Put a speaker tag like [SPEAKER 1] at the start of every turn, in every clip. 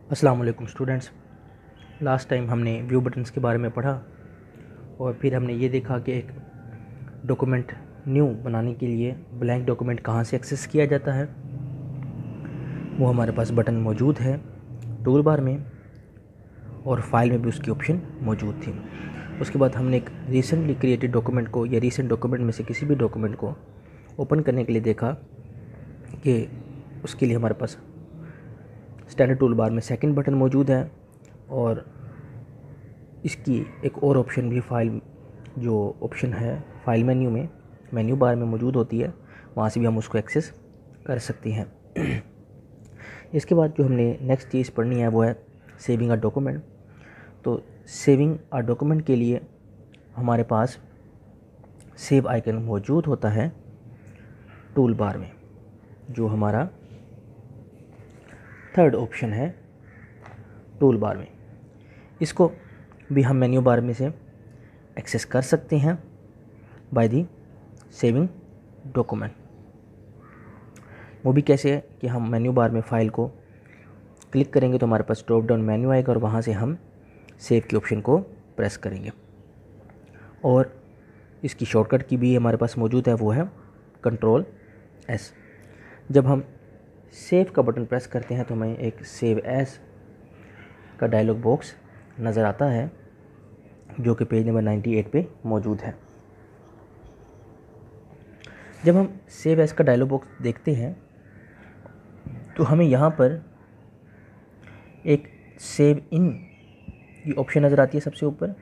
[SPEAKER 1] अस्सलाम वालेकुम students. Last time हमने व्यू बटन्स के बारे में पढ़ा और फिर हमने ये देखा कि एक डॉक्यूमेंट न्यू बनाने के लिए ब्लैंक डॉक्यूमेंट कहाँ से एक्सेस किया जाता है। वो हमारे पास बटन मौजूद है टूल बार में और फाइल में भी उसकी ऑप्शन मौजूद थी। उसके बाद हमने एक रिसेंटली क्रिएटेड डॉक्यूमेंट को या रिसेंट डॉक्यूमेंट में से किसी भी डॉक्यूमेंट को ओपन करने के लिए देखा कि उसके लिए हमारे पास स्टैंडर्ड टूल बार में सेकंड बटन मौजूद है और इसकी एक और ऑप्शन भी फाइल जो ऑप्शन है फाइल मेन्यू बार में मौजूद होती है, वहाँ से भी हम उसको एक्सेस कर सकते हैं। इसके बाद जो हमने नेक्स्ट चीज़ पढ़नी है वो है सेविंग अ डॉक्यूमेंट। तो सेविंग अ डॉक्यूमेंट के लिए हमारे पास सेव आइकन मौजूद होता है टूल बार में, जो हमारा थर्ड ऑप्शन है टूल बार में। इसको भी हम मेन्यू बार में से एक्सेस कर सकते हैं बाय दी सेविंग डॉक्यूमेंट। वो भी कैसे है कि हम मेन्यू बार में फ़ाइल को क्लिक करेंगे तो हमारे पास ड्रॉप डाउन मेन्यू आएगा और वहाँ से हम सेव की ऑप्शन को प्रेस करेंगे और इसकी शॉर्टकट की भी हमारे पास मौजूद है, वो है Ctrl+S। जब हम सेव का बटन प्रेस करते हैं तो हमें एक सेव एज का डायलॉग बॉक्स नज़र आता है जो कि पेज नंबर 98 पे मौजूद है। जब हम सेव एज का डायलॉग बॉक्स देखते हैं तो हमें यहाँ पर एक सेव इन की ऑप्शन नज़र आती है सबसे ऊपर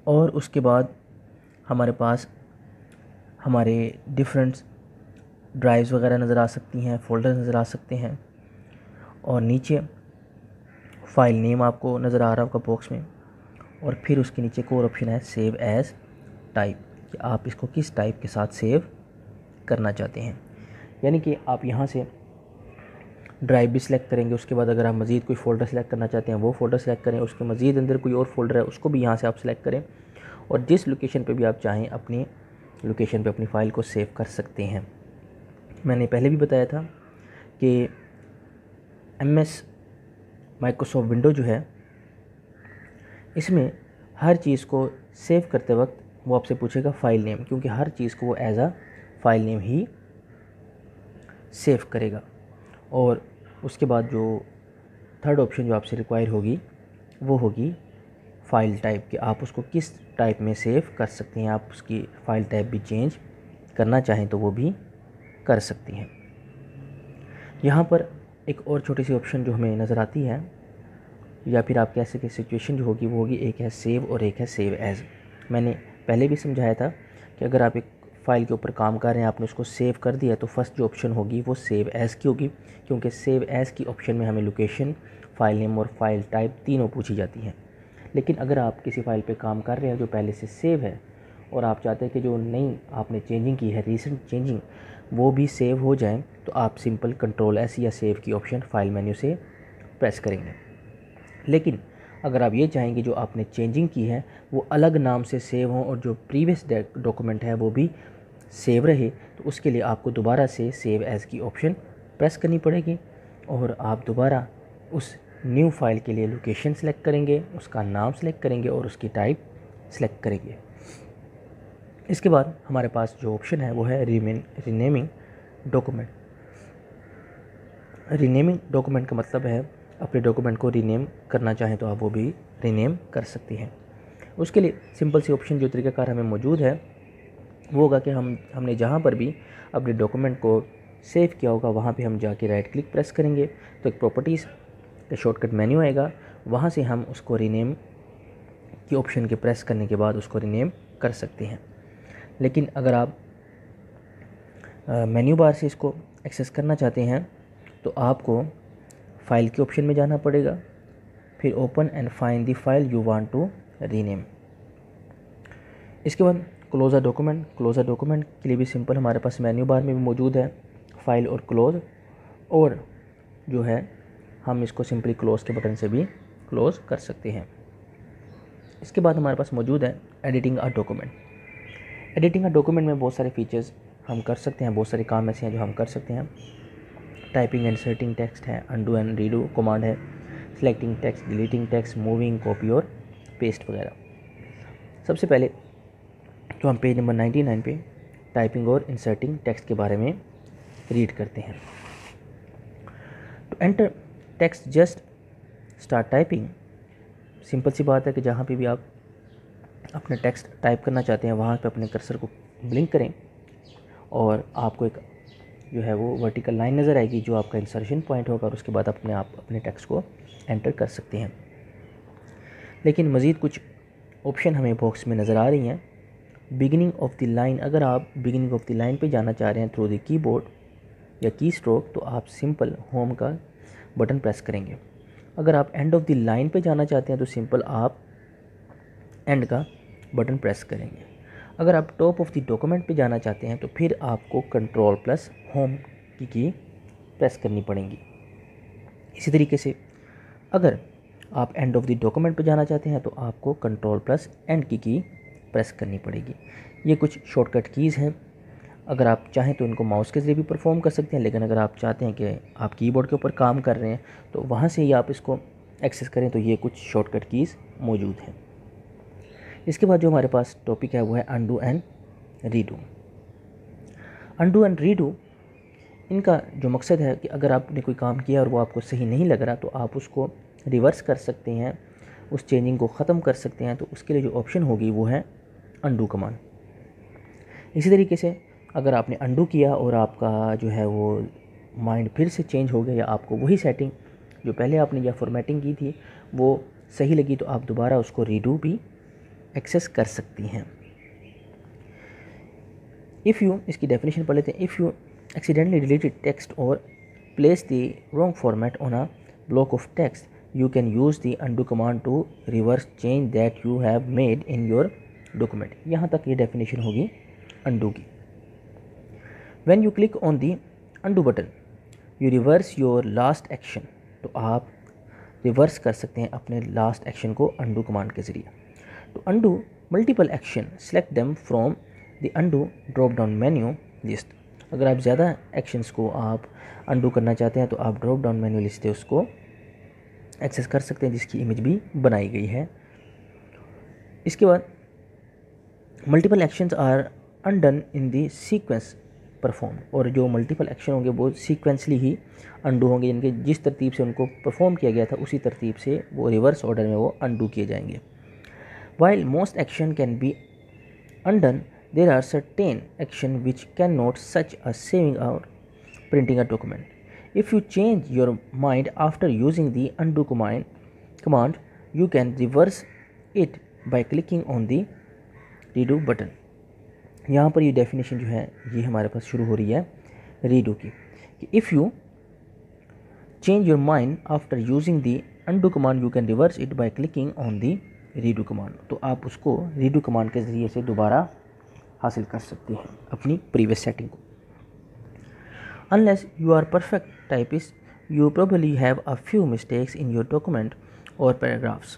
[SPEAKER 1] और उसके बाद हमारे पास हमारे डिफरेंट ड्राइव्स वगैरह नज़र आ सकती हैं, फ़ोल्डर नज़र आ सकते हैं और नीचे फ़ाइल नेम आपको नज़र आ रहा होगा बॉक्स में और फिर उसके नीचे एक और ऑप्शन है सेव एज़ टाइप कि आप इसको किस टाइप के साथ सेव करना चाहते हैं। यानी कि आप यहाँ से ड्राइव भी सिलेक्ट करेंगे, उसके बाद अगर आप मज़ीद कोई फ़ोल्डर सेलेक्ट करना चाहते हैं वो फ़ोल्डर सेलेक्ट करें, उसके मज़ीद अंदर कोई और फ़ोल्डर है उसको भी यहाँ से आप सेलेक्ट करें और जिस लोकेशन पे भी आप चाहें अपनी लोकेशन पे अपनी फ़ाइल को सेव कर सकते हैं। मैंने पहले भी बताया था कि MS माइक्रोसॉफ्ट विंडो जो है इसमें हर चीज़ को सेव करते वक्त वो आपसे पूछेगा फ़ाइल नेम, क्योंकि हर चीज़ को वो एज आ फाइल नेम ही सेव करेगा। और उसके बाद जो थर्ड ऑप्शन जो आपसे रिक्वायर होगी वो होगी फ़ाइल टाइप कि आप उसको किस टाइप में सेव कर सकते हैं। आप उसकी फ़ाइल टाइप भी चेंज करना चाहें तो वो भी कर सकती हैं। यहाँ पर एक और छोटी सी ऑप्शन जो हमें नज़र आती है या फिर आप कह सकते सिचुएशन जो होगी वो होगी, एक है सेव और एक है सेव एज़। मैंने पहले भी समझाया था कि अगर आप एक फ़ाइल के ऊपर काम कर रहे हैं, आपने उसको सेव कर दिया तो फर्स्ट जो ऑप्शन होगी वो सेव एज़ की होगी, क्योंकि सेव एज़ की ऑप्शन में हमें लोकेशन, फ़ाइल नेम और फाइल टाइप तीनों पूछी जाती हैं। लेकिन अगर आप किसी फ़ाइल पे काम कर रहे हैं जो पहले से सेव है और आप चाहते हैं कि जो नई आपने चेंजिंग की है, रीसेंट चेंजिंग, वो भी सेव हो जाए, तो आप सिंपल Ctrl+S या सेव की ऑप्शन फाइल मेन्यू से प्रेस करेंगे। लेकिन अगर आप ये चाहेंगे जो आपने चेंजिंग की है वो अलग नाम से सेव हो और जो प्रीवियस डॉक्यूमेंट है वो भी सेव रहे, तो उसके लिए आपको दोबारा से सेव एज़ की ऑप्शन प्रेस करनी पड़ेगी और आप दोबारा उस न्यू फाइल के लिए लोकेशन सेलेक्ट करेंगे, उसका नाम सेलेक्ट करेंगे और उसकी टाइप सेलेक्ट करेंगे। इसके बाद हमारे पास जो ऑप्शन है वो है रीनेमिंग डॉक्यूमेंट। रीनेमिंग डॉक्यूमेंट का मतलब है अपने डॉक्यूमेंट को रीनेम करना चाहें तो आप वो भी रीनेम कर सकती हैं। उसके लिए सिंपल सी ऑप्शन जो तरीक़ाकार हमें मौजूद है वो होगा कि हमने जहाँ पर भी अपने डॉक्यूमेंट को सेव किया होगा वहाँ पे हम जाके राइट क्लिक प्रेस करेंगे तो एक प्रॉपर्टीज़ का शॉर्टकट मेन्यू आएगा, वहाँ से हम उसको रीनेम की ऑप्शन के प्रेस करने के बाद उसको रीनेम कर सकते हैं। लेकिन अगर आप मेन्यू बार से इसको एक्सेस करना चाहते हैं तो आपको फ़ाइल के ऑप्शन में जाना पड़ेगा, फिर open and find the file you want to rename. इसके बाद close a document. Close a document के लिए भी सिंपल हमारे पास मेन्यू बार में भी मौजूद है फाइल और क्लोज़, और जो है हम इसको सिंपली क्लोज़ के बटन से भी क्लोज़ कर सकते हैं। इसके बाद हमारे पास मौजूद है editing a document. Editing a document में बहुत सारे फीचर्स हम कर सकते हैं, बहुत सारे काम ऐसे हैं जो हम कर सकते हैं। टाइपिंग एंड इंसर्टिंग टेक्स्ट है, अंडू एंड रीडू कमांड है, selecting text, deleting text, moving, copy और पेस्ट वगैरह। सबसे पहले तो हम पेज नंबर 99 पे टाइपिंग और इंसर्टिंग टेक्स्ट के बारे में रीड करते हैं। तो enter text just start typing. Simple सी बात है कि जहाँ पे भी आप अपना टेक्स्ट टाइप करना चाहते हैं वहाँ पे अपने कर्सर को ब्लिंक करें और आपको एक जो है वो वर्टिकल लाइन नज़र आएगी जो आपका इंसर्शन पॉइंट होगा और उसके बाद आप अपने टेक्स्ट को एंटर कर सकते हैं। लेकिन मज़ीद कुछ ऑप्शन हमें बॉक्स में नज़र आ रही हैं। बिगिनिंग ऑफ द लाइन, अगर आप बिगिनिंग ऑफ द लाइन पे जाना चाह रहे हैं थ्रू द कीबोर्ड या की स्ट्रोक तो आप सिंपल होम का बटन प्रेस करेंगे। अगर आप एंड ऑफ द लाइन पे जाना चाहते हैं तो सिंपल आप एंड का बटन प्रेस करेंगे। अगर आप टॉप ऑफ द डॉक्यूमेंट पे जाना चाहते हैं तो फिर आपको कंट्रोल प्लस होम की प्रेस करनी पड़ेगी। इसी तरीके से अगर आप एंड ऑफ द डॉक्यूमेंट पे जाना चाहते हैं तो आपको कंट्रोल प्लस एंड की प्रेस करनी पड़ेगी। ये कुछ शॉर्टकट कीज़ हैं, अगर आप चाहें तो इनको माउस के ज़रिए भी परफॉर्म कर सकते हैं, लेकिन अगर आप चाहते हैं कि आप कीबोर्ड के ऊपर काम कर रहे हैं तो वहाँ से ही आप इसको एक्सेस करें तो ये कुछ शॉर्टकट कीज़ मौजूद हैं। इसके बाद जो हमारे पास टॉपिक है वो है undo and redo. Undo and redo, इनका जो मकसद है कि अगर आपने कोई काम किया और वो आपको सही नहीं लग रहा तो आप उसको रिवर्स कर सकते हैं, उस चेंजिंग को ख़त्म कर सकते हैं। तो उसके लिए जो ऑप्शन होगी वो है अंडू कमांड। इसी तरीके से अगर आपने अंडू किया और आपका जो है वो माइंड फिर से चेंज हो गया या आपको वही सेटिंग जो पहले आपने या फॉर्मेटिंग की थी वो सही लगी तो आप दोबारा उसको रीडू भी एक्सेस कर सकती हैं। इफ़ यू, इसकी डेफिनेशन पढ़ लेते हैं। If you accidentally deleted text or place the wrong format on a block of text you can use the undo command to reverse change that you have made in your document। यहाँ तक ये definition होगी undo की। When you click on the undo button you reverse your last action। तो आप reverse कर सकते हैं अपने लास्ट एक्शन को undo कमांड के ज़रिए। तो undo multiple action, select them from the undo drop down menu list। अगर आप ज़्यादा एक्शंस को आप undo करना चाहते हैं तो आप ड्रॉप डाउन मेन्यू लिस्ट से उसको एक्सेस कर सकते हैं जिसकी इमेज भी बनाई गई है। इसके बाद multiple actions are undone in the sequence perform, और जो मल्टीपल एक्शन होंगे वो सीक्वेंसली ही अंडू होंगे, जिनके जिस तरतीब से उनको परफॉर्म किया गया था उसी तरतीब से वो रिवर्स ऑर्डर में वो अंडू किए जाएंगे। While most action can be undone there are certain action which can not, such a saving or printing a document. If you change your mind after using the undo command, you can reverse it by clicking on the redo button। यहाँ पर ये definition जो है ये हमारे पास शुरू हो रही है redo की, कि if you change your mind after using the undo command, you can reverse it by clicking on the redo command। तो आप उसको redo command के ज़रिए से दोबारा हासिल कर सकते हैं अपनी प्रीवियस सेटिंग को। Unless you are perfect typist, you probably have a few mistakes in your document or paragraphs,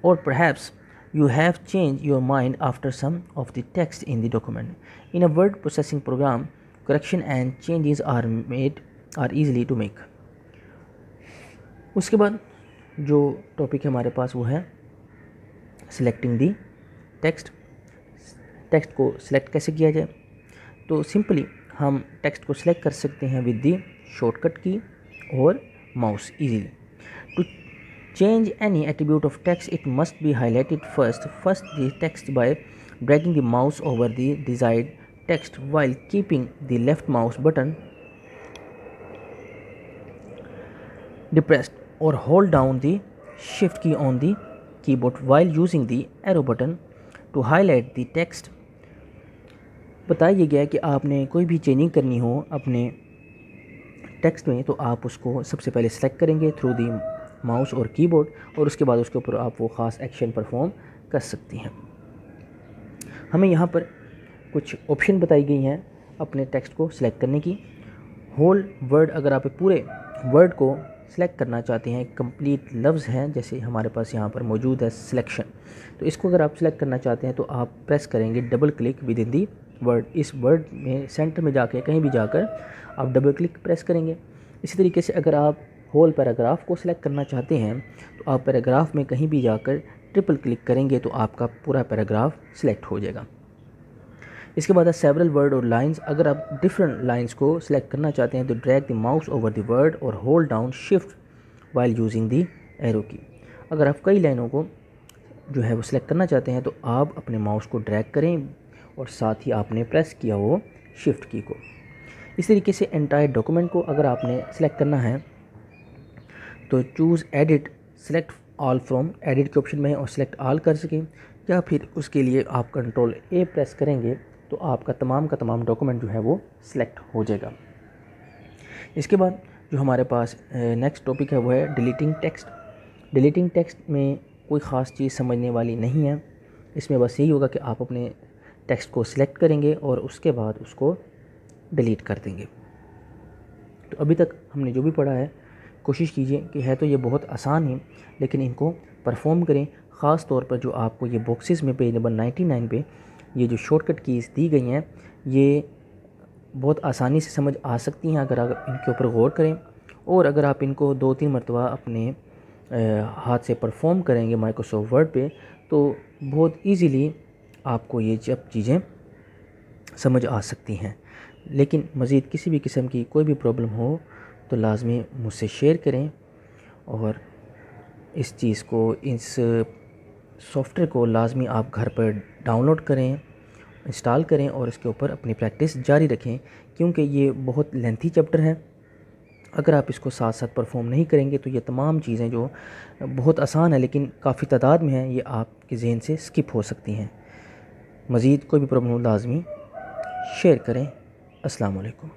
[SPEAKER 1] or perhaps you have changed your mind after some of the text in the document। In a word processing program, correction and changes are easily to make। उसके बाद जो topic है हमारे पास वो है selecting दी text. Text को select कैसे किया जाए, तो सिंपली हम टेक्स्ट को सिलेक्ट कर सकते हैं विद दी शॉर्टकट की और mouse easily. To change any attribute of text it must be highlighted first the text by dragging the mouse over the desired text while keeping the left mouse button depressed, or hold down the shift key on the keyboard while using the arrow button to highlight the text। बताया गया है कि आपने कोई भी changing करनी हो अपने टेक्स्ट में तो आप उसको सबसे पहले सेलेक्ट करेंगे थ्रू दी माउस और कीबोर्ड, और उसके बाद उसके ऊपर आप वो ख़ास एक्शन परफॉर्म कर सकती हैं। हमें यहाँ पर कुछ ऑप्शन बताई गई हैं अपने टेक्स्ट को सिलेक्ट करने की। होल वर्ड, अगर आप पूरे वर्ड को सिलेक्ट करना चाहते हैं, कंप्लीट लफ्ज़ हैं जैसे हमारे पास यहाँ पर मौजूद है सिलेक्शन, तो इसको अगर आप सिलेक्ट करना चाहते हैं तो आप प्रेस करेंगे double click with in the word, इस वर्ड में सेंटर में जाके कहीं भी जाकर आप डबल क्लिक प्रेस करेंगे। इसी तरीके से अगर आप होल पैराग्राफ को सिलेक्ट करना चाहते हैं तो आप पैराग्राफ में कहीं भी जाकर ट्रिपल क्लिक करेंगे तो आपका पूरा पैराग्राफ सिलेक्ट हो जाएगा। इसके बाद सेवरल वर्ड और लाइंस, अगर आप डिफरेंट लाइंस को सिलेक्ट करना चाहते हैं तो drag the mouse over the word or hold down shift while using the arrow key. अगर आप कई लाइनों को जो है वो सिलेक्ट करना चाहते हैं तो आप अपने माउस को ड्रैग करें और साथ ही आपने प्रेस किया हो शिफ्ट की को। इस तरीके से एंटायर डॉक्यूमेंट को अगर आपने सेलेक्ट करना है तो choose edit, select all from edit के ऑप्शन में और सेलेक्ट ऑल कर सकें, या फिर उसके लिए आप कंट्रोल ए प्रेस करेंगे तो आपका तमाम का तमाम डॉक्यूमेंट जो है वो सिलेक्ट हो जाएगा। इसके बाद जो हमारे पास नेक्स्ट टॉपिक है वो है डिलीटिंग टेक्स्ट। डिलीटिंग टेक्स्ट में कोई ख़ास चीज़ समझने वाली नहीं है, इसमें बस यही होगा कि आप अपने टेक्स्ट को सिलेक्ट करेंगे और उसके बाद उसको डिलीट कर देंगे। तो अभी तक हमने जो भी पढ़ा है कोशिश कीजिए कि है तो ये बहुत आसान है, लेकिन इनको परफॉर्म करें। ख़ास तौर पर जो आपको ये बॉक्सेस में पेज नंबर 99 पे ये जो शॉर्टकट कीज़ दी गई हैं ये बहुत आसानी से समझ आ सकती हैं अगर आप इनके ऊपर गौर करें, और अगर आप इनको 2-3 मरतबा अपने हाथ से परफॉर्म करेंगे माइक्रोसॉफ्ट वर्ड पे तो बहुत इजीली आपको ये सब चीज़ें समझ आ सकती हैं। लेकिन मज़ीद किसी भी किस्म की कोई भी प्रॉब्लम हो तो लाजमी मुझसे शेयर करें और इस चीज़ को, इस सॉफ्टवेयर को लाजमी आप घर पर डाउनलोड करें, इंस्टॉल करें और इसके ऊपर अपनी प्रैक्टिस जारी रखें, क्योंकि ये बहुत लेंथी चैप्टर है। अगर आप इसको साथ साथ परफॉर्म नहीं करेंगे तो ये तमाम चीज़ें जो बहुत आसान है लेकिन काफ़ी तादाद में हैं ये आपके जहन से स्किप हो सकती हैं। मज़ीद कोई भी प्रॉब्लम हो लाजमी शेयर करें। अस्सलाम वालेकुम।